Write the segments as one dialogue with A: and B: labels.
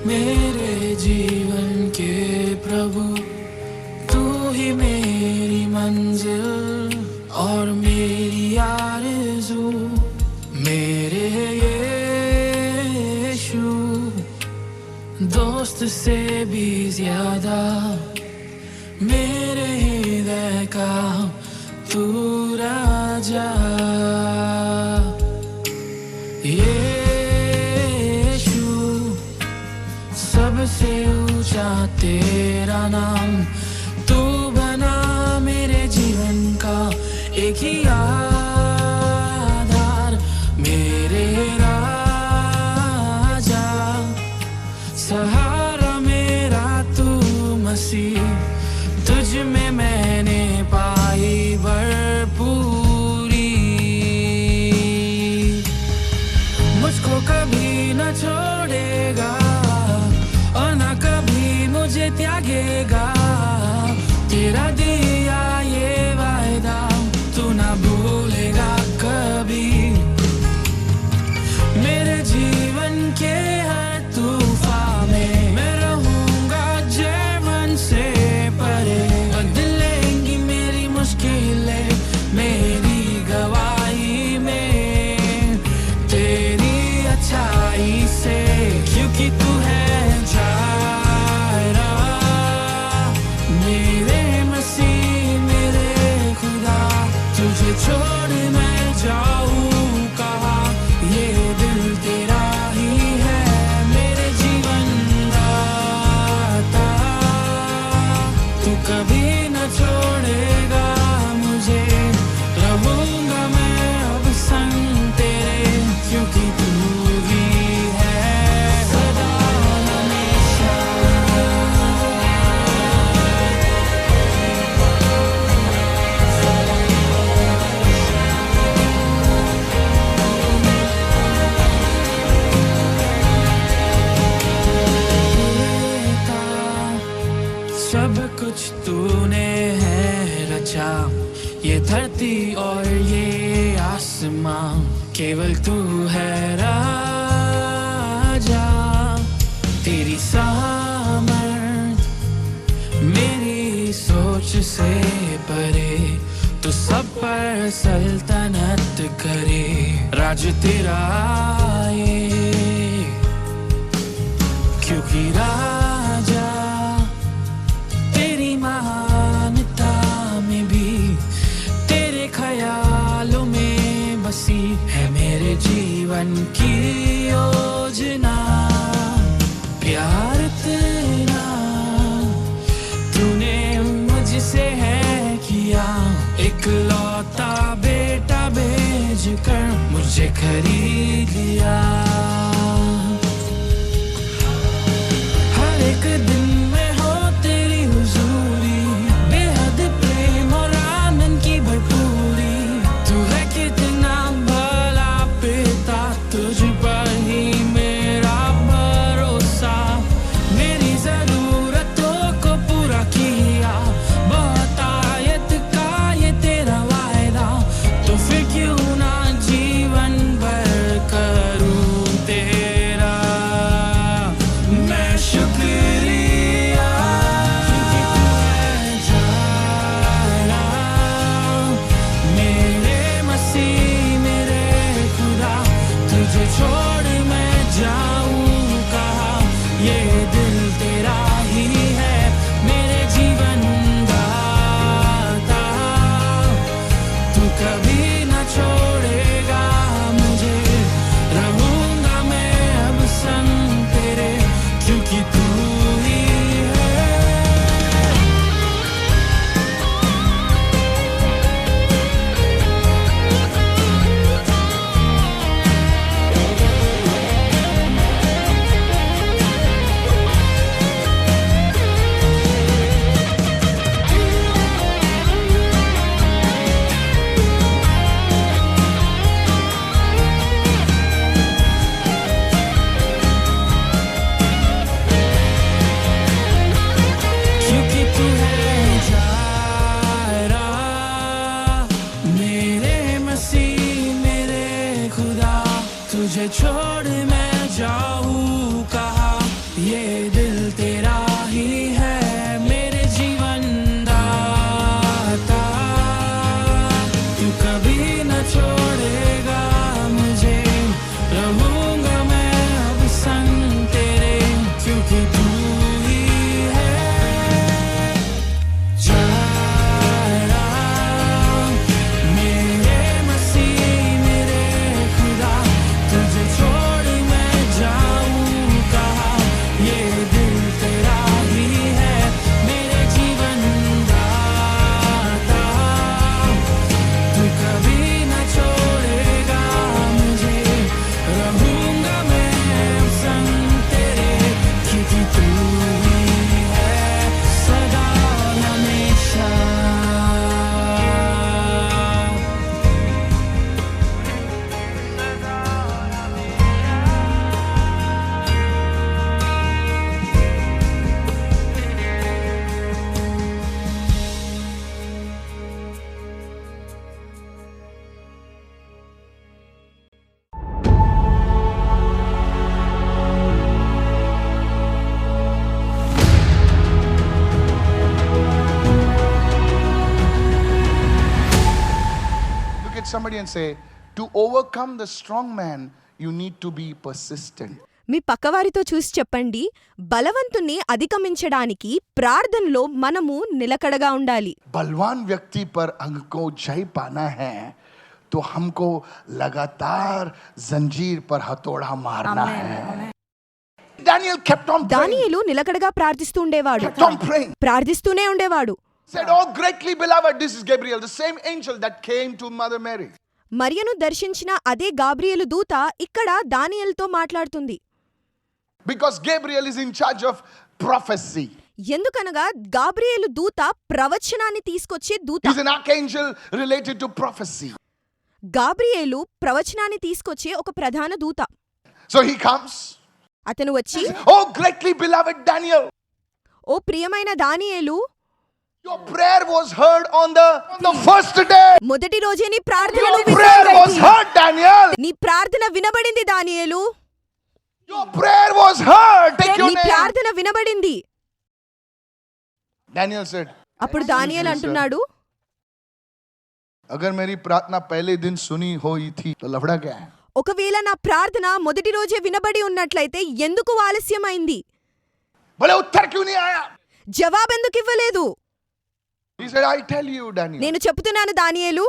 A: मेरे जीवन के प्रभु तू ही मेरी मंजिल और मेरी आरज़ू, मेरे यीशु दोस्त से भी ज्यादा मेरे हृदय का तू राजा। यीशु सबसे ऊंचा तेरा नाम, तू बना मेरे जीवन का एक ही आधार, मेरे राजा सहारा मेरा तू मसीह, तुझ में मैंने पाई भरपूरी। मुझको कभी न छोड़ेगा और न कभी मुझे त्यागेगा, तेरा दिया ये वायदा तू ना भूलेगा कभी। मेरे जीवन के हर तूफान में मैं रहूंगा जीवन से परे, बदलेंगी मेरी मुश्किलें मेरी गवाही में तेरी अच्छाई से, क्योंकि तू है जायरा मेरे मसीह मेरे खुदा, तुझे छोड़ मैं जाऊं कहाँ, ये दिल तेरा ही है मेरे जीवन दाता, तू कभी न छोड़ेगा मुझे, रहूंगा मैं अब संग तेरे, क्योंकि तू ही है सदा हमेशा। सब कुछ तूने है रचा, ये धरती और ये आसमां, केवल तू है राजा, तेरी सामर्थ मेरी सोच से परे, तू सब पर सल्तनत करे, राज तेरा ये, क्योंकि राजा तेरी महानता में भी तेरे ख्यालों में बसी है मेरे जीवन की योजना। प्यार तेरा तूने मुझसे है किया, इकलौता बेटा भेज कर मुझे खरीद लिया। हर एक दिन में हो तेरी हुजूरी, बेहद प्रेम और आनंद की भरपूरी, तू है कितना भला पिता, तुझ पर ही मेरा भरोसा, मेरी जरूरतों को पूरा किया, बहुतायत का ये तेरा वायदा, तो फिर क्यों ना जीवन भर करूं तेरा मैं शुक्रिया, क्योंकि तू है जायरा मेरे मसीह मेरे खुदा, तुझे छोड़ मैं जाऊं कहाँ, ये दिल तेरा ही है मेरे जीवन दाता, तू कभी न छोड़ेगा मुझे, रहूंगा मैं अब संग तेरे, क्योंकि तू ही है।
B: somebody and say, to overcome the strong man, you need to be persistent.
C: మీ పక్కవారితో చూసి చెప్పండి, బలవంతుణ్ణి అధిగమించడానికి ప్రార్థనలో మనము నిలకడగా ఉండాలి.
B: बलवान व्यक्ति पर हमको जय पाना है तो हमको लगातार जंजीर पर हथौड़ा मारना है. Daniel kept on praying.
C: దానియేలు నిలకడగా ప్రార్థిస్తూ ఉండేవాడు,
B: Kept on praying.
C: ప్రార్థిస్తూనే ఉండేవాడు.
B: Said, oh greatly beloved, this is Gabriel, the same angel that came to Mother Mary.
C: మరియను దర్శించిన అదే గాబ్రియేలు దూత ఇక్కడ దానియేలుతో మాట్లాడుతుంది.
B: Because Gabriel is in charge of prophecy.
C: ఎందుకనగా గాబ్రియేలు దూత ప్రవచనాన్ని తీసుకొచ్చే దూత.
B: He's an archangel related to prophecy.
C: Gabriel ప్రవచనాన్ని తీసుకొచ్చే ఒక ప్రధాన దూత.
B: So he comes.
C: అతను వచ్చి,
B: Oh greatly beloved Daniel,
C: ఓ ప్రియమైన దానియేలు,
B: your prayer was heard on the first day.
C: మొదటి రోజే నీ ప్రార్థన
B: Your prayer was heard, Daniel.
C: నీ ప్రార్థన వినబడింది దానియేలు,
B: Your prayer was heard. Take your
C: నీ
B: name.
C: ప్రార్థన వినబడింది.
B: Daniel said,
C: అప్పుడు దానియేలు అంటున్నాడు,
B: अगर मेरी प्रार्थना पहले दिन सुनी हुई थी तो लफड़ा क्या है?
C: ఒకవేళ నా ప్రార్థన మొదటి రోజే వినబడి ఉన్నట్లయితే ఎందుకు ఆలస్యమైంది?
B: बोले उत्तर क्यों नहीं आया?
C: జవాబెందుకు ఇవ్వలేదు?
B: He said, I tell you, Daniel,
C: నేను చెప్తున్నాను దానియేలు,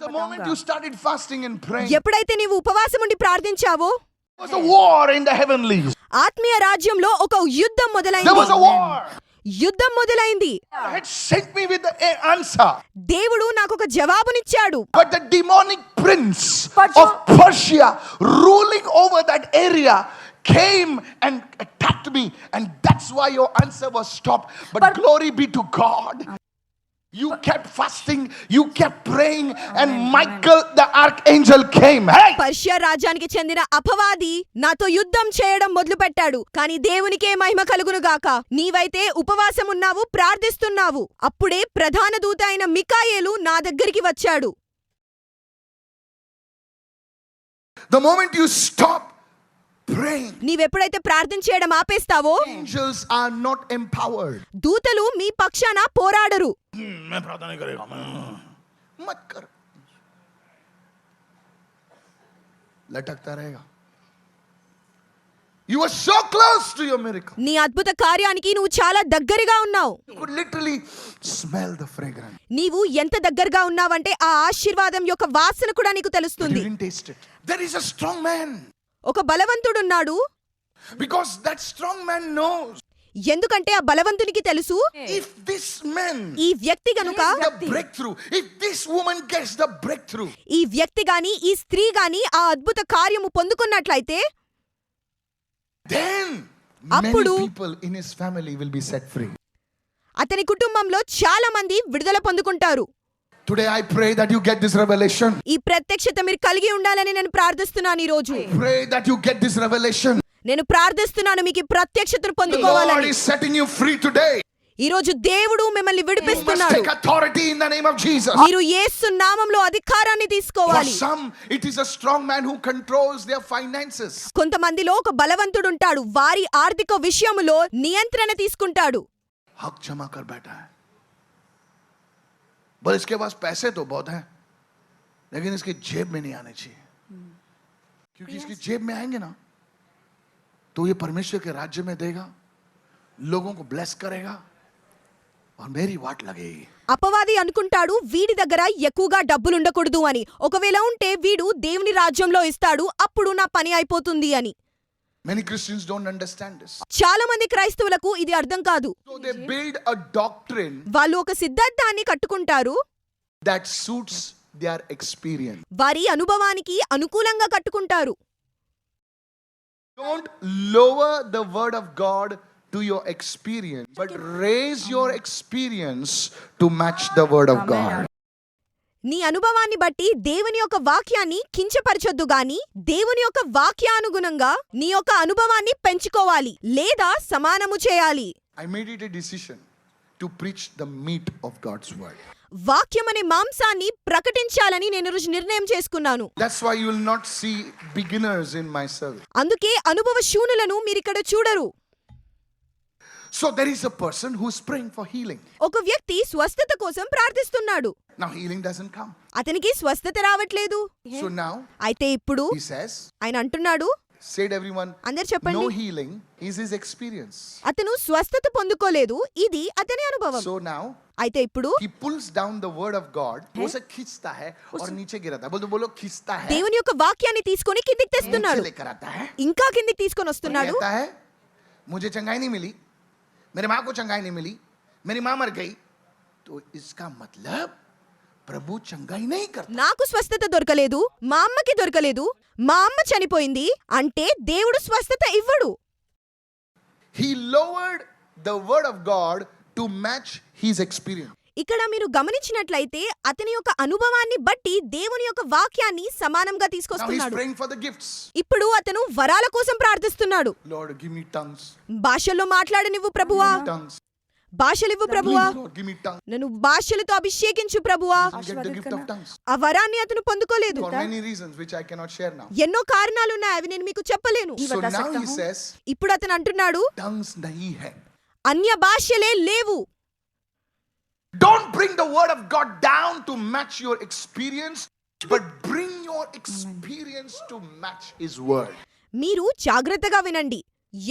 B: the moment you started fasting and praying,
C: ఎప్పుడైతే నీవు ఉపవాసం ఉండి ప్రార్థించావో
B: there was a war in the heavenlies.
C: ఆత్మీయ రాజ్యంలో ఒక యుద్ధం
B: There
C: మొదలైంది.
B: was a war.
C: యుద్ధం మొదలైంది.
B: God had sent me with the answer.
C: దేవుడు నాకు ఒక జవాబునిచ్చాడు.
B: But the demonic prince of Persia ruling over that area came and attacked me, and that's why your answer was stopped. But glory be to God. You kept fasting, you kept praying, and Michael the archangel came. Hey!
C: Persia రాజ్యానికి చెందిన అపవాది నాతో యుద్ధం చేయడం మొదలుపెట్టాడు. కానీ దేవునికే మహిమ కలుగును గాక. నీవైతే ఉపవాసం ఉన్నావు, ప్రార్థిస్తున్నావు. అప్పుడే ప్రధాన దూత అయిన మికాయేలు నా దగ్గరికి వచ్చాడు.
B: The moment you stop praying,
C: నీవెప్పుడైతే ప్రార్థన చేయడం ఆపేస్తావో
B: angels are not empowered.
C: దూతలు మీ పక్షాన పోరాడరు.
B: मैं प्रार्थना नहीं करेगा, मत कर, लटकता रहेगा. You were so close to your miracle.
C: నీ అద్భుత కార్యానికి నువ్వు చాలా దగ్గరగా ఉన్నావు.
B: You could literally smell the fragrance.
C: నీవు ఎంత దగ్గరగా ఉన్నావంటే ఆ ఆశీర్వాదం యొక్క వాసన కూడా నీకు
B: But you
C: తెలుస్తుంది.
B: didn't taste it. There is a strong man.
C: ఒక బలవంతుడున్నాడు.
B: Because that strong man knows,
C: ఎందుకంటే ఆ బలవంతునికి తెలుసు,
B: if this man
C: ఈ వ్యక్తి గనుక,
B: gets the breakthrough, if this woman gets the breakthrough,
C: ఈ వ్యక్తి గాని ఈ స్త్రీ గాని ఆ అద్భుత కార్యము పొందుకున్నట్లయితే
B: then many
C: అప్పుడు
B: people in his family will be set free.
C: అతని కుటుంబంలో చాలా మంది విడుదల పొందుకుంటారు.
B: Today I pray that you get this revelation.
C: ఈ ప్రత్యక్షత మీరు కలిగి ఉండాలని నేను ప్రార్థిస్తున్నాను. ఈ రోజు
B: Pray that you get this revelation.
C: నేను ప్రార్థిస్తున్నాను మీకు ఈ ప్రత్యక్షతను
B: The Lord
C: పొందుకోవాలని.
B: is setting you free today.
C: ఈ రోజు దేవుడు మిమ్మల్ని
B: You must
C: విడిపిస్తున్నాడు.
B: take authority in the name of Jesus.
C: మీరు యేసు నామములో అధికారాన్ని
B: For
C: తీసుకోవాలి.
B: some, it is a strong man who controls their finances.
C: కొంతమందిలో ఒక బలవంతుడు ఉంటాడు, వారి ఆర్థిక విషయములో నియంత్రణ తీసుకుంటాడు.
B: हक जमा कर बैठा है, बस इसके पास पैसे तो बहुत हैं, लेकिन इसकी जेब में नहीं आने चाहिए, क्योंकि इसकी जेब में आएंगे ना तो ये परमेश्वर के राज्य में देगा, लोगों को ब्लेस करेगा और मेरी वाट लगेगी.
C: అపవాది అనుకుంటాడు వీడి దగ్గర ఎక్కువగా డబ్బులు ఉండకూడదు అని. ఒకవేళ ఉంటే వీడు దేవుని రాజ్యంలో ఇస్తాడు, అప్పుడు నా పని అయిపోతుంది అని.
B: Many Christians don't understand this.
C: చాలా మంది క్రైస్తవులకు ఇది అర్థం కాదు.
B: So they build a doctrine
C: వాళ్ళు ఒక సిద్ధాంతాన్ని కట్టుకుంటారు,
B: that suits their experience.
C: వారి అనుభవానికి అనుకూలంగా కట్టుకుంటారు.
B: Don't lower the word of God to your experience, but raise your experience to match the word of God.
C: నీ అనుభవాన్ని బట్టి దేవుని యొక్క వాక్యాన్ని కించపరచొద్దు గాని దేవుని యొక్క వాక్యానుగుణంగా నీ యొక్క అనుభవాన్ని పెంచుకోవాలి లేదా సమానము చేయాలి.
B: I made it a decision to preach the meat of God's word.
C: వాక్యమనే మాంసాన్ని ప్రకటించాలని నేను రోజు నిర్ణయం చేసుకున్నాను.
B: That's why you will not see beginners in my service.
C: అందుకే అనుభవ శూన్యులను మీరిక్కడ చూడరు.
B: So there is a person who's praying for healing.
C: ఒక వ్యక్తి స్వస్థత కోసం ప్రార్థిస్తున్నాడు.
B: Now healing doesn't come.
C: అతనికి స్వస్థత రావట్లేదు.
B: So now
C: అయితే ఇప్పుడు
B: he says,
C: ఆయన అంటున్నాడు,
B: said everyone,
C: అందరు
B: no
C: చెప్పండి,
B: healing is his experience.
C: అతను స్వస్థత పొందుకోలేదు, ఇది అతని అనుభవం.
B: So now
C: అయితే ఇప్పుడు
B: he pulls down the word of God. उसे खींचता है और नीचे गिराता है. बोलो खींचता है.
C: దేవుని యొక్క వాక్యాన్ని తీసుకొని కిందికి తెస్తున్నాడు,
B: नीचे लेकर आता है.
C: ఇంకా కిందికి తీసుకొని వస్తున్నాడు.
B: कहता है मुझे चंगाई नहीं मिली, मेरे माँ को चंगाई नहीं मिली, मेरी माँ मर गई, तो इसका मतलब प्रभु चंगाई नहीं करता.
C: నాకు స్వస్థత దొరకలేదు, మా అమ్మకి దొరకలేదు, మా అమ్మ చనిపోయింది అంటే దేవుడు స్వస్థత ఇవ్వడు.
B: He lowered the word of God to match his experience.
C: ఇక్కడ మీరు గమనించినట్లయితే అతని యొక్క అనుభవాన్ని బట్టి దేవుని యొక్క వాక్యాన్ని సమానంగా
B: Now he's
C: తీసుకొస్తున్నాడు.
B: praying for the gifts.
C: ఇప్పుడు అతను వరాల కోసం ప్రార్థిస్తున్నాడు.
B: Lord, give me tongues.
C: భాషల్లో మాట్లాడనివ్వు ప్రభువా,
B: Give me tongues.
C: భాషలివ్వు ప్రభువా,
B: Please, Lord, give me tongues.
C: నన్ను భాషలతో అభిషేకించు ప్రభువా.
B: He doesn't get the gift of tongues
C: ఆ వరాన్ని అతను పొందుకోలేదు.
B: for many reasons which I cannot share now.
C: ఎన్నో కారణాలు ఉన్నాయి, అవి నేను మీకు చెప్పలేను.
B: So now he says,
C: ఇప్పుడు అతను అంటున్నాడు,
B: tongues nahi hai.
C: అన్య భాషలే లేవు.
B: Don't bring the word of God down to match your experience, but bring your experience to match his word.
C: మీరు జాగ్రత్తగా వినండి.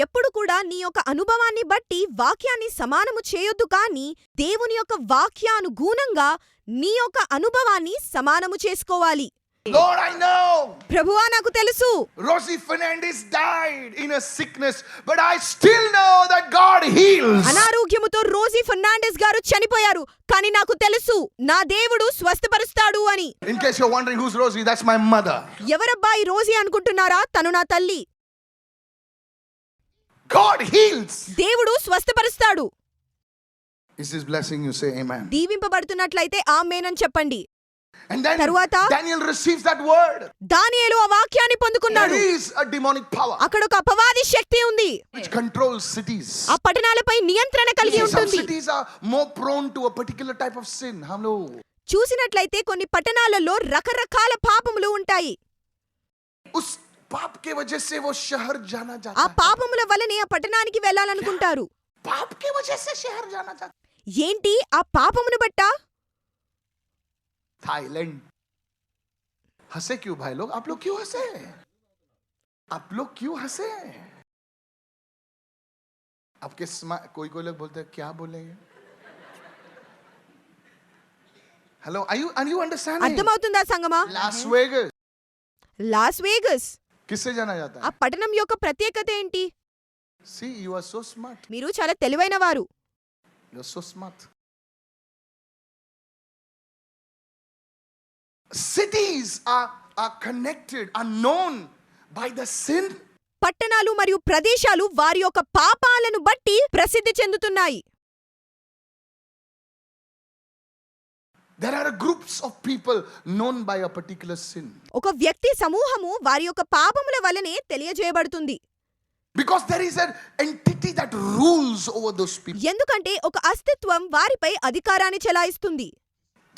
C: ఎప్పుడు కూడా నీ యొక్క అనుభవాన్ని బట్టి వాక్యాన్ని సమానము చేయొద్దు, కానీ దేవుని యొక్క వాక్యానుగుణంగా నీ యొక్క అనుభవాన్ని సమానము చేసుకోవాలి.
B: Lord, I know
C: ప్రభువా, నాకు తెలుసు
B: Rosie Fernandez died in a sickness, but I still know that God heals.
C: అనారోగ్యముతో రోజీ ఫెర్నాండెస్ గారు చనిపోయారు, కానీ నాకు తెలుసు నా దేవుడు స్వస్థపరుస్తాడు అని.
B: In case you're wondering who's Rosie, that's my mother.
C: ఎవరబ్బా ఈ రోజీ అనుకుంటున్నారా? తను నా తల్లి.
B: God heals.
C: దేవుడు స్వస్థపరుస్తాడు.
B: Is this blessing? You say amen.
C: దీవింపబడుతున్నట్లయితే ఆమేన్ చెప్పండి.
B: And then
C: తరువాత
B: Daniel receives that word.
C: దానియేలు ఆ వాక్యాన్ని పొందుకున్నాడు.
B: There is a demonic power
C: అక్కడ ఒక అపవాది శక్తి ఉంది,
B: which controls cities.
C: ఆ పట్టణాలపై నియంత్రణ కలిగి
B: Some
C: ఉంటుంది.
B: cities are more prone to a particular type of sin. हम लोग
C: చూసినట్లయితే కొన్ని పట్టణాలలో రకరకాల పాపములు ఉంటాయి.
B: उस पाप के वजह से वो शहर जाना
C: ఆ
B: चाहता है.
C: పాపముల వలనే ఆ పట్టణానికి వెళ్ళాలనుకుంటారు.
B: पाप के वजह से शहर जाना चाहता
C: ఏంటి ఆ పాపమును బట్ట?
B: थाईलैंड. हंसे क्यों भाई लोग? आप लोग क्यों हंसे? आप लोग क्यों हंसे? आपके कोई लोग बोलते हैं क्या बोलेंगे? Hello, are you understanding?
C: అర్థమవుతుందా సంగమా?
B: Las Vegas.
C: లాస్ వేగస్
B: किससे जाना जाता
C: ఆ
B: है?
C: పట్టణం యొక్క ప్రత్యేకత ఏంటి?
B: See, you are so smart.
C: మీరు చాలా తెలివైన వారు.
B: You are so smart. Cities are connected, are known by the sin.
C: పట్టణాలు మరియు ప్రదేశాలు వారి యొక్క పాపాలను బట్టి ప్రసిద్ధి చెందుతున్నాయి.
B: There are groups of people known by a particular sin.
C: ఒక వ్యక్తి సమూహము వారి యొక్క పాపముల వలనే తెలియజేయబడుతుంది.
B: Because there is an entity that rules over those people.
C: ఎందుకంటే ఒక అస్తిత్వం వారిపై అధికారాన్ని చెలాయిస్తుంది.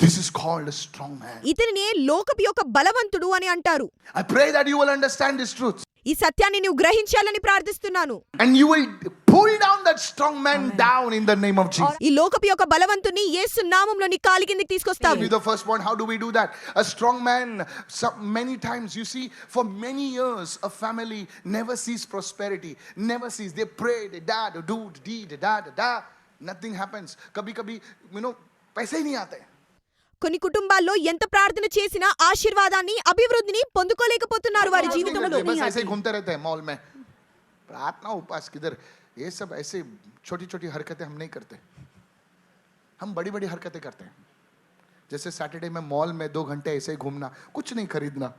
B: This is called a strong man.
C: ఇతనినే లోకపు యొక్క బలవంతుడు అని అంటారు.
B: I pray that you will understand this truth.
C: ఈ సత్యాన్ని నువ్వు గ్రహించాలని ప్రార్థిస్తున్నాను.
B: And you will pull down that strong man down in the name of Jesus.
C: ఈ లోకపు యొక్క బలవంతుని యేసు నామములో నీ కాలి కిందకి తీసుకొస్తావు.
B: Be the first point. How do we do that? A strong man, many times you see, for many years a family never sees prosperity, never sees. They pray, they do, nothing happens. Kabhi paise hi nahi aate.
C: కొన్ని కుటుంబాల్లో ఎంత ప్రార్థన చేసినా ఆశీర్వాదాన్ని అభివృద్ధిని పొందుకోలేకపోతున్నారు వారి జీవితంలో.
B: बस ऐसे ही घूमते रहते हैं मॉल में. प्रार्थना उपास किधर? ये सब ऐसे छोटी छोटी हरकतें हम नहीं करते. हम बड़ी बड़ी हरकतें करते हैं. जैसे सैटरडे में मॉल में 2 घंटे ऐसे ही घूमना, कुछ नहीं खरीदना.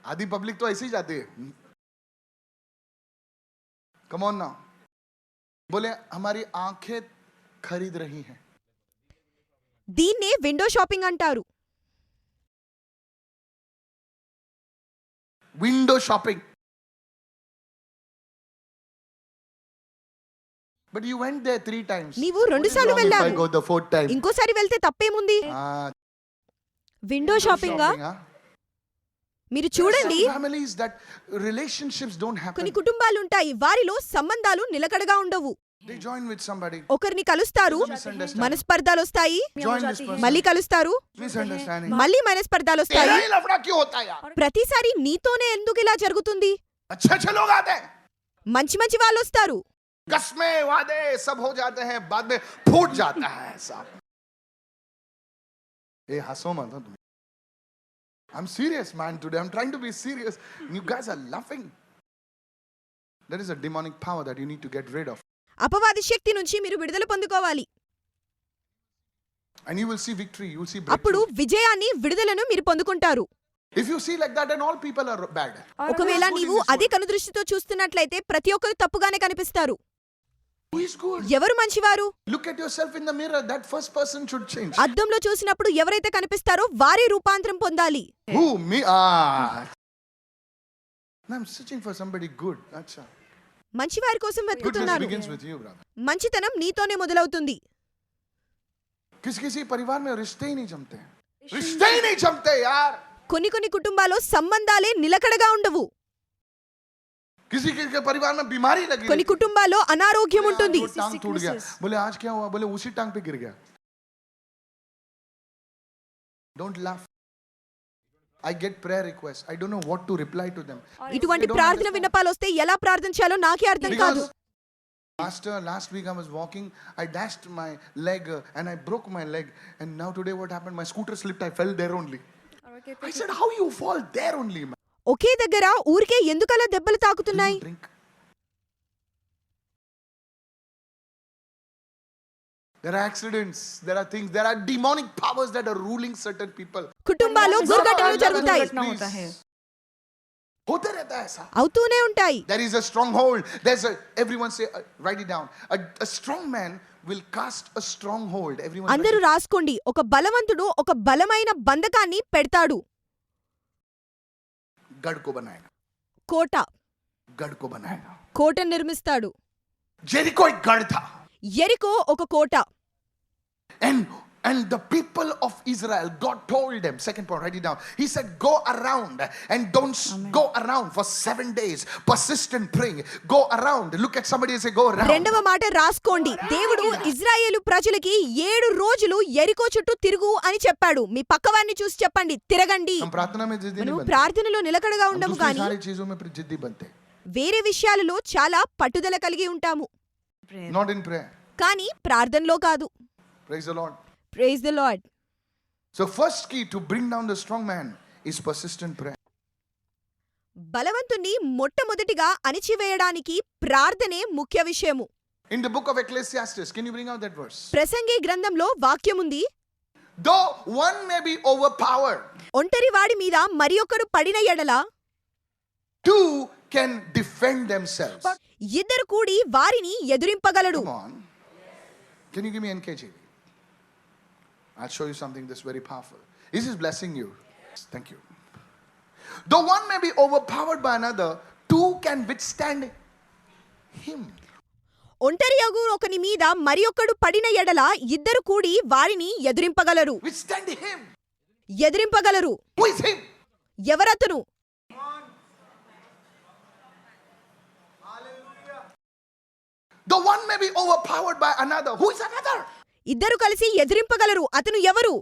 B: आधी पब्लिक तो ऐसे ही जाती है. कम ऑन ना. बोले हमारी आंखें खरीद रही हैं.
C: దీన్నే విండో షాపింగ్ అంటారు.
B: Window shopping. But you went there 3 times.
C: నీవు
B: What
C: 2
B: is
C: సార్లు
B: wrong if I
C: వెళ్ళావు.
B: go the 4th time?
C: ఇంకోసారి వెళ్తే తప్పేముంది?
B: Ah,
C: window shopping
B: shopping, huh?
C: మీరు చూడండి,
B: Some families that relationships don't happen.
C: కొన్ని కుటుంబాలుంటాయి, వారిలో సంబంధాలు నిలకడగా ఉండవు.
B: They join with somebody,
C: ఒకరిని కలుస్తారు, మనస్పర్ధాలు వస్తాయి,
B: join this person,
C: మళ్ళీ కలుస్తారు,
B: misunderstanding.
C: మళ్ళీ మనస్పర్ధాలు
B: तेरा
C: వస్తాయి.
B: ही लफड़ा क्यों होता है यार?
C: ప్రతిసారి నీతోనే ఎందుకు ఇలా జరుగుతుంది?
B: अच्छे लोग आते हैं,
C: మంచి మంచి వాళ్ళు వస్తారు,
B: कस्में वादे सब हो जाते हैं, बाद में फूट जाता है सब. ए हंसो मत तुम. I'm serious man today. I'm trying to be serious. You guys are laughing. There is a demonic power that you need to get rid of.
C: అపవాది శక్తి నుంచి మీరు విడుదల పొందుకోవాలి.
B: And you will see victory. You will see
C: అప్పుడు
B: breakthrough.
C: విజయాన్ని, విడుదలను మీరు పొందుకుంటారు.
B: If you see like that, then all people are bad.
C: ఒకవేళ నీవు అదే కనుదృష్టితో చూస్తున్నట్లయితే ప్రతి ఒక్కరు తప్పుగానే కనిపిస్తారు.
B: Who is good?
C: ఎవరు మంచివారు?
B: Look at yourself in the mirror. That first person should change.
C: అద్దంలో చూసినప్పుడు ఎవరైతే కనిపిస్తారో వారే రూపాంతరం పొందాలి.
B: Who? Me? Ah. I'm searching for somebody good. That's all.
C: మంచివారి కోసం
B: Goodness
C: వెతుకుతున్నారు.
B: begins with you, brother.
C: మంచితనం నీతోనే మొదలవుతుంది.
B: किसी परिवार में रिश्ते ही नहीं जमते. रिश्ते ही नहीं जमते यार.
C: కొన్ని కొన్ని కుటుంబాల్లో సంబంధాలే నిలకడగా ఉండవు.
B: किसी के परिवार में बीमारी लगी.
C: కొన్ని కుటుంబాల్లో అనారోగ్యం ఉంటుంది.
B: वो टांग टूट गया. बोले आज क्या हुआ? बोले उसी टांग पे गिर गया. Don't laugh. I get prayer requests. I don't know what to reply to them.
C: ఇటువంటి ప్రార్థన విన్నపాలు వస్తే ఎలా ప్రార్థించాలో నాకే అర్థం కాదు.
B: Pastor, last week I was walking, I dashed my leg and I broke my leg, and now today what happened? My scooter slipped, I fell there only. I said, how you fall there only, man?
C: ఒకే దగ్గర ఊరికే ఎందుకలా దెబ్బలు తాకుతున్నాయి?
B: Drink. There are accidents, there are things, there are demonic powers that are ruling certain people.
C: కుటుంబాల్లో దుర్ఘటనలు జరుగుతాయి,
B: होते रहता है ऐसा.
C: అవుతూనే ఉంటాయి.
B: There is a stronghold. There's a, everyone say, write it down. A strong man will cast a stronghold. Everyone.
C: అందరూ రాసుకోండి. ఒక బలవంతుడు ఒక బలమైన బంధకాన్ని పెడతాడు.
B: गढ़ को बनाएगा.
C: కోట,
B: गढ़ को बनाएगा.
C: కోటను నిర్మిస్తాడు.
B: जेरिको एक गढ़ था.
C: యెరికో ఒక కోట.
B: And the people of Israel, God told them, second point, write it down. He said, go around and don't go around for 7 days. Persistent praying. Go around. Look at somebody and say, go around.
C: రెండవ మాట రాసుకోండి. దేవుడు ఇజ్రాయేలు ప్రజలకి 7 రోజులు యెరికో చుట్టూ తిరుగు అని చెప్పాడు. మీ పక్కవారిని చూసి చెప్పండి, తిరగండి.
B: हम प्रार्थना में जिद्दी नहीं
C: మనం
B: बनते.
C: ప్రార్థనలో నిలకడగా
B: हम
C: ఉండము
B: दूसरी
C: కానీ
B: सारी चीजों में फिर जिद्दी बनते.
C: వేరే విషయాలలో చాలా పట్టుదల కలిగి ఉంటాము,
B: Not in prayer.
C: కానీ ప్రార్థనలో కాదు.
B: Praise the Lord.
C: Praise the Lord.
B: So first key to bring down the strong man is persistent prayer.
C: బలవంతుణ్ణి మొట్టమొదటిగా అణిచివేయడానికి ప్రార్థనే ముఖ్య విషయము.
B: In the book of Ecclesiastes, can you bring out that verse?
C: ప్రసంగి గ్రంథంలో వాక్యముంది,
B: Though one may be overpowered,
C: ఒంటరి వాడి మీద మరి ఒకరు పడిన ఎడల
B: two can defend themselves.
C: ఇద్దరు కూడి వారిని ఎదురింపగలడు.
B: Come on. Can you give me NKJV? I'll show you something that's very powerful. This is blessing you. Thank you. Though one may be overpowered by another, two can withstand him.
C: ఒంటరి అగు ఒకని మీద మరి ఒకడు పడిన ఎడల ఇద్దరు కూడి వారిని ఎదురింపగలరు.
B: Withstand him.
C: ఎదిరింపగలరు.
B: Who is him?
C: ఎవరతను?
B: Though one may be overpowered by another, who is another?
C: ఇద్దరు కలిసి ఎదిరింపగలరు. అతను ఎవరు?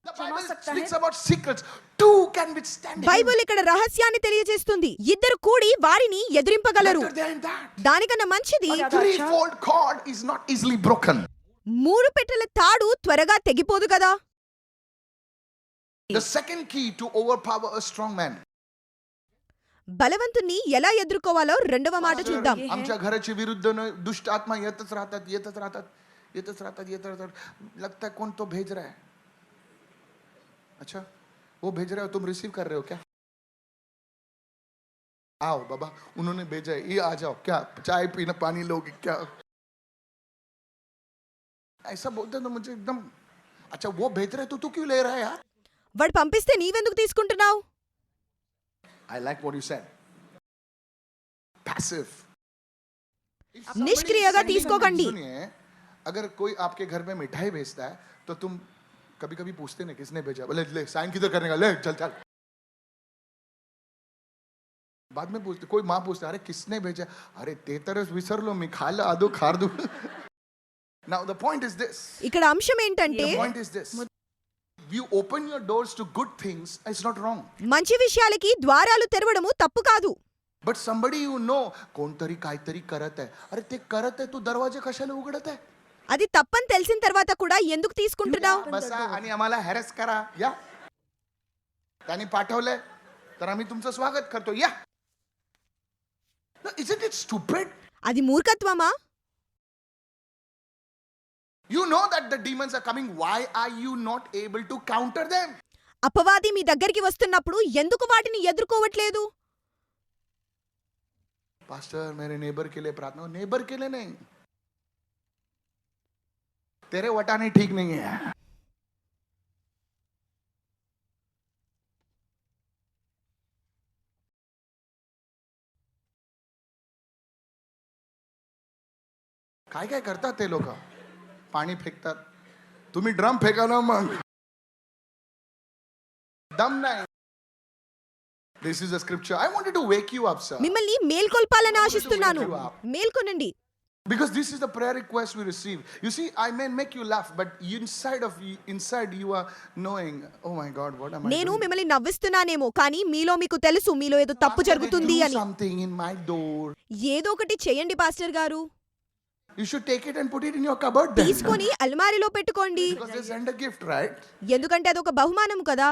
B: The Bible speaks about secrets. Two can withstand him.
C: Bible ఇక్కడ రహస్యాన్ని తెలియజేస్తుంది. ఇద్దరు కూడి వారిని ఎదిరింపగలరు.
B: Better than that.
C: దానికన్నా మంచిది,
B: Threefold cord is not easily broken.
C: 3 పెట్టెల తాడు త్వరగా తెగిపోదు కదా.
B: The second key to overpower a strong man.
C: బలవంతుణ్ణి ఎలా ఎదుర్కోవాలో రెండవ మాట చూద్దాం.
B: आमच्या घराच्या विरुद्ध दुष्ट आत्मा येतच राहतात. लगता है कौन तो भेज रहा है. अच्छा, वो भेज रहा है, तुम रिसीव कर रहे हो क्या? आओ बाबा, उन्होंने भेजा है, ये आ जाओ. क्या चाय पीना, पानी लोगे क्या? ऐसा बोलते तो मुझे एकदम, अच्छा वो भेज रहे तो तू क्यों ले रहा है यार?
C: వాడు పంపిస్తే నీవెందుకు తీసుకుంటున్నావు?
B: I like what you said. Passive.
C: నిష్క్రియగా తీసుకోకండి.
B: सुनिए, अगर कोई आपके घर में मिठाई भेजता है तो तुम कभी कभी पूछते ना किसने भेजा. बोले ले साइन किधर करने का, ले चल चल. बाद में पूछते, कोई माँ पूछते, अरे किसने भेजा? अरे ते तरह विसरलो मी, खाला आदो खारदू. Now the point is this.
C: ఇక్కడ అంశం ఏంటంటే
B: The point is this. You open your doors to good things, it's not wrong.
C: మంచి విషయాలకి ద్వారాలు తెరవడము తప్పు కాదు.
B: But somebody you know, कोणतरी काहीतरी करत आहे. अरे ते करत आहे, तू दरवाजे कशाला उघडत आहे?
C: అది తప్పని తెలిసిన తర్వాత కూడా ఎందుకు తీసుకుంటున్నావు?
B: बसा आणि आम्हाला हॅरेस करा. या. त्यांनी पाठवलंय तर आम्ही तुमचं स्वागत करतो. या. Isn't it stupid?
C: అది మూర్ఖత్వమా?
B: You know that the demons are coming. Why are you not able to counter them?
C: అపవాది మీ దగ్గరికి వస్తున్నప్పుడు ఎందుకు వాటిని ఎదుర్కోవట్లేదు?
B: पास्टर मेरे नेबर के लिए प्रार्थना. नेबर के लिए नहीं, तेरे वटाने ठीक नहीं है. काय काय करतात ते लोक? पाणी फेकतात. तुम्ही ड्रम फेका ना मग. दम नाही. This is a scripture. I wanted to wake you up, sir.
C: మిమ్మల్ని మేల్కొల్పాలని ఆశిస్తున్నాను. మేల్కొనండి.
B: Because this is the prayer request we receive. You see, I may make you laugh, but inside you are knowing, oh my God, what am I
C: నేను
B: doing?
C: మిమ్మల్ని నవ్విస్తున్నానేమో కానీ మీలో మీకు తెలుసు మీలో ఏదో తప్పు జరుగుతుంది
B: Do
C: అని.
B: something in my door.
C: ఏదో ఒకటి చేయండి పాస్టర్ గారు.
B: You should take it and put it in your cupboard then.
C: తీసుకొని అల్మారిలో పెట్టుకోండి.
B: Because they send a gift, right?
C: ఎందుకంటే అదొక బహుమానం కదా.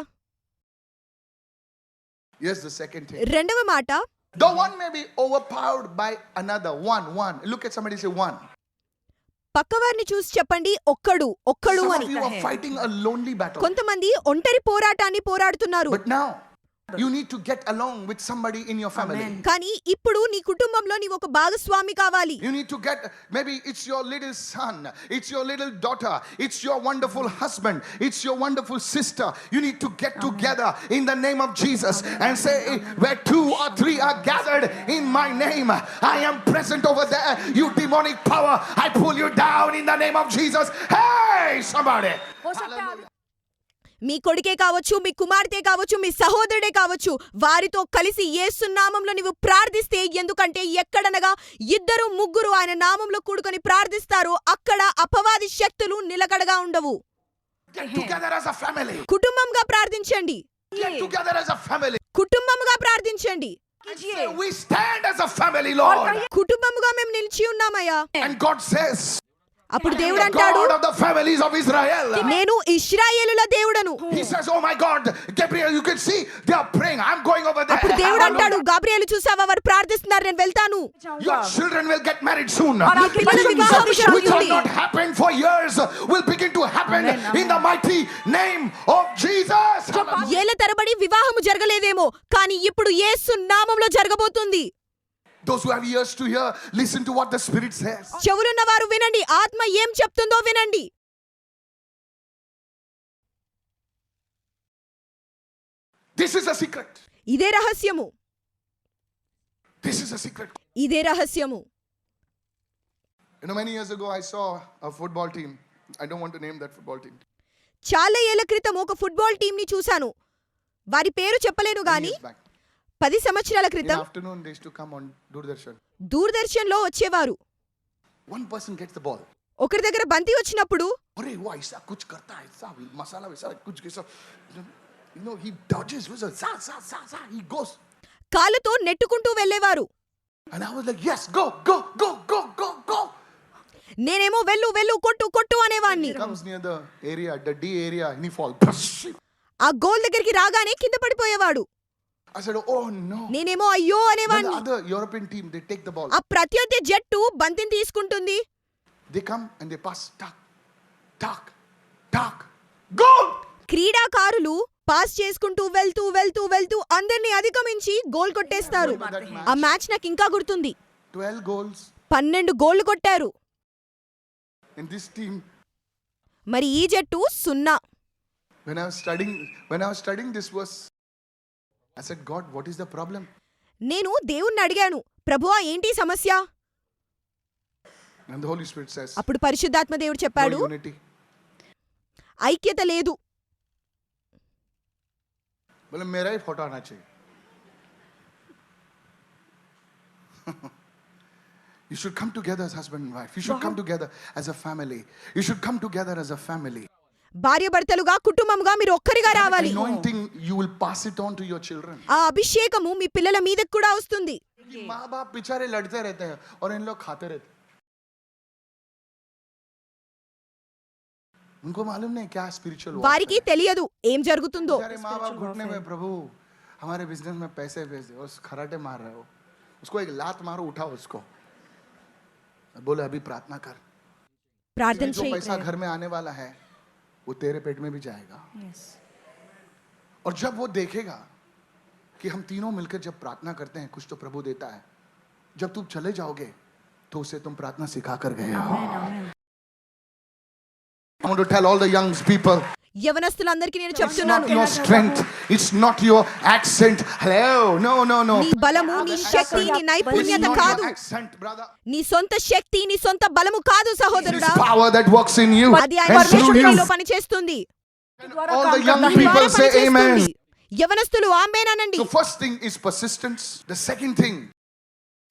B: Yes, the second thing.
C: రెండవ మాట,
B: The one may be overpowered by another. One. Look at somebody, say one.
C: పక్కవారిని చూసి చెప్పండి ఒక్కడు
B: Some
C: అని.
B: of you are fighting a lonely battle.
C: కొంతమంది ఒంటరి పోరాటాన్ని పోరాడుతున్నారు.
B: But now, you need to get along with somebody in your family.
C: కానీ ఇప్పుడు నీ కుటుంబంలో నీవు ఒక భాగస్వామి కావాలి.
B: You need to get, maybe it's your little son, it's your little daughter, it's your wonderful husband, it's your wonderful sister. You need to get together in the name of Jesus and say, where 2 or 3 are gathered in my name, I am present over there. You demonic power, I pull you down in the name of Jesus. Hey, somebody. Hallelujah.
C: మీ కొడుకే కావచ్చు, మీ కుమార్తె కావచ్చు, మీ సహోదరుడే కావచ్చు, వారితో కలిసి యేసు నామంలో నీవు ప్రార్థిస్తే, ఎందుకంటే ఎక్కడనగా 2 3 ఆయన నామంలో కూడుకొని ప్రార్థిస్తారో అక్కడ అపవాది శక్తులు నిలకడగా ఉండవు.
B: Get together as a family.
C: కుటుంబంగా ప్రార్థించండి.
B: Get together as a family.
C: కుటుంబంగా ప్రార్థించండి.
B: Say, we stand as a family, Lord.
C: కుటుంబముగా మేము నిలిచి ఉన్నామయ్యా.
B: And God says,
C: అప్పుడు దేవుడు
B: the
C: అంటాడు,
B: God of the families of Israel.
C: నేను ఇశ్రాయేలుల దేవుడను.
B: He says, oh my God, Gabriel, you can see they are praying. I'm going over there.
C: అప్పుడు దేవుడు అంటాడు, గాబ్రియేలు చూసావా వారు ప్రార్థిస్తున్నారు, నేను వెళ్తాను.
B: Your children will get married soon.
C: పిల్లల వివాహం
B: Which
C: జరుగుతుంది.
B: have not happened for years will begin to happen in the mighty name of Jesus.
C: ఏళ్ల తరబడి వివాహము జరగలేదేమో కానీ ఇప్పుడు యేసు నామములో జరగబోతుంది.
B: Those who have ears to hear, listen to what the Spirit says.
C: చెవులున్న వారు వినండి, ఆత్మ ఏం చెప్తుందో వినండి.
B: This is a secret.
C: ఇదే రహస్యము.
B: This is a secret.
C: ఇదే రహస్యము.
B: You know, many years ago I saw a football team. I don't want to name that football team.
C: చాలా ఏళ్ల క్రితం ఒక ఫుట్బాల్ టీం ని చూశాను. వారి పేరు చెప్పలేను గాని 10 సంవత్సరాల
B: In
C: క్రితం
B: the afternoon they used to come on Doordarshan.
C: Doordarshan లో వచ్చేవారు.
B: One person gets the ball.
C: ఒకరి దగ్గర బంతి వచ్చినప్పుడు
B: अरे वो ऐसा कुछ करता है, ऐसा मसाला वैसा कुछ कैसा, you know, he dodges with a sa, he goes.
C: కాళ్ళతో నెట్టుకుంటూ వెళ్ళేవారు.
B: And I was like, yes, go.
C: నేనేమో వెళ్ళు వెళ్ళు కొట్టు కొట్టు అనేవాణ్ణి.
B: He comes near the area, the D area, and he falls.
C: ఆ గోల్ దగ్గరికి రాగానే కింద పడిపోయేవాడు.
B: I said, oh no.
C: నేనేమో అయ్యో
B: Then the
C: అనేవాణ్ణి.
B: other European team, they take the ball.
C: ఆ ప్రత్యర్థి జట్టు బంతిని తీసుకుంటుంది.
B: They come and they pass, tuck, goal.
C: క్రీడాకారులు పాస్ చేసుకుంటూ వెళ్తూ అందరినీ అధిగమించి గోల్ కొట్టేస్తారు. ఆ మ్యాచ్ నాకు ఇంకా గుర్తుంది.
B: 12 goals.
C: 12 గోళ్లు కొట్టారు.
B: And this team,
C: మరి ఈ జట్టు 0.
B: when I was studying this verse, I said, God, what is the problem?
C: నేను దేవుణ్ణి అడిగాను, ప్రభువా ఏంటి సమస్య?
B: And the Holy Spirit says,
C: అప్పుడు పరిశుద్ధాత్మ దేవుడు చెప్పాడు,
B: no unity.
C: ఐక్యత లేదు.
B: बोले मेरा ही फोटो आना चाहिए. You should come together as husband and wife. You should come together as a family. You should come together as a family.
C: భార్యాభర్తలుగా కుటుంబముగా మీరు ఒక్కరిగా రావాలి.
B: Anointing, you will pass it on to your children.
C: ఆ అభిషేకము మీ పిల్లల మీదకు కూడా వస్తుంది.
B: माँ बाप बेचारे लड़ते रहते हैं और इन लोग खाते रहते हैं. उनको मालूम नहीं क्या स्पिरिचुअल
C: వారికి తెలియదు ఏం జరుగుతుందో.
B: बेचारे माँ बाप घुटने में, प्रभु हमारे बिजनेस में पैसे भेज दे, उस खराटे मार रहे हो, उसको एक लात मारो, उठाओ उसको, बोले अभी प्रार्थना कर.
C: ప్రార్థన
B: जो
C: చేయి.
B: पैसा घर में आने वाला है वो तेरे पेट में भी जाएगा. और जब वो देखेगा कि हम तीनों मिलकर जब प्रार्थना करते हैं, कुछ तो प्रभु देता है. जब तुम चले जाओगे तो उसे तुम प्रार्थना सिखा कर गए हो. I want to tell all the young people,
C: యవనస్తులందరికీ నేను
B: it's not
C: చెప్తున్నాను,
B: your strength, it's not your accent. Hello, no.
C: నీ బలము, నీ శక్తి, నీ
B: It's
C: నైపుణ్యత
B: not
C: కాదు.
B: your accent, brother.
C: నీ సొంత శక్తి, నీ సొంత బలము కాదు
B: It is
C: సహోదరుడా.
B: power that works in you
C: అది
B: and
C: ఆయన
B: through you.
C: శక్తిలో పనిచేస్తుంది.
B: All the young
C: నీ ద్వారా
B: people say
C: పనిచేస్తుంది.
B: amen.
C: యవనస్తులు ఆమేనండి.
B: So first thing is persistence. The second thing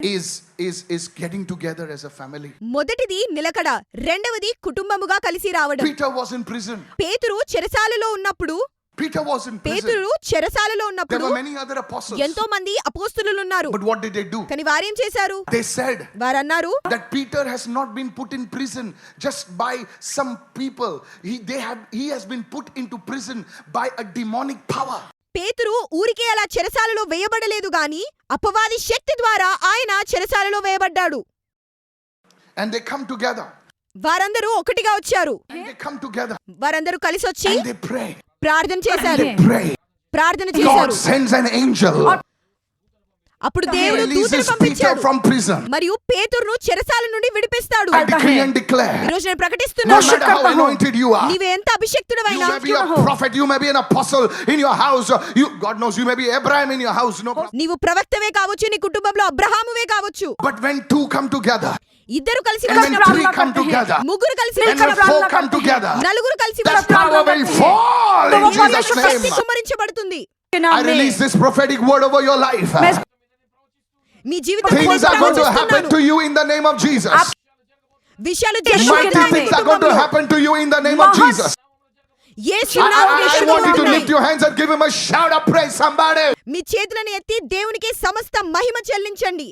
B: is getting together as a family.
C: మొదటిది నిలకడ, రెండవది కుటుంబముగా కలిసి రావడం.
B: Peter was in prison.
C: పేతురు చెరసాలలో ఉన్నప్పుడు
B: Peter was in prison.
C: పేతురు చెరసాలలో
B: There
C: ఉన్నప్పుడు
B: were many other apostles.
C: ఎంతో మంది అపోస్తలులు ఉన్నారు.
B: But what did they do?
C: కానీ వారేం చేశారు?
B: They said
C: వారన్నారు,
B: that Peter has not been put in prison just by some people. He has been put into prison by a demonic power.
C: పేతురు ఊరికే అలా చెరసాలలో వేయబడలేదు గాని అపవాది శక్తి ద్వారా ఆయన చెరసాలలో వేయబడ్డాడు.
B: And they come together.
C: వారందరూ ఒకటిగా వచ్చారు.
B: And they come together.
C: వారందరూ కలిసి వచ్చి
B: And they pray.
C: ప్రార్థన చేశారు.
B: They pray.
C: ప్రార్థన
B: God
C: చేశారు.
B: sends an angel.
C: అప్పుడు
B: He
C: దేవుడు దూతను
B: releases Peter
C: పంపించాడు
B: from prison.
C: మరియు పేతురును చెరసాల నుండి విడిపిస్తాడు.
B: I decree and declare.
C: ఈ రోజు నేను
B: No
C: ప్రకటిస్తున్నాను,
B: matter how anointed you are.
C: నీవు ఎంత
B: You
C: అభిషక్తుడవైనా,
B: may be a prophet, you may be an apostle in your house. God knows, you may be Abraham in your house. No problem.
C: నీవు ప్రవక్తవే కావచ్చు, నీ కుటుంబంలో అబ్రహామువే కావచ్చు.
B: But when two come together,
C: ఇద్దరు కలిసి
B: and when
C: వచ్చినప్పుడు,
B: three come together,
C: ముగ్గురు కలిసి
B: and when
C: వచ్చినప్పుడు,
B: four come together,
C: నలుగురు కలిసి
B: that
C: వచ్చినప్పుడు
B: power will fall in Jesus'
C: Shakti
B: name.
C: కుమ్మరించబడుతుంది.
B: I release this prophetic word over your life.
C: మీ జీవితం
B: Things are going to happen to you in the name of Jesus.
C: విషయాలు
B: Mighty things are going to happen to you in the name of Jesus. I want you to lift your hands and give him a shout of praise, somebody.
C: మీ చేతులను ఎత్తి దేవునికి సమస్త మహిమ చెల్లించండి.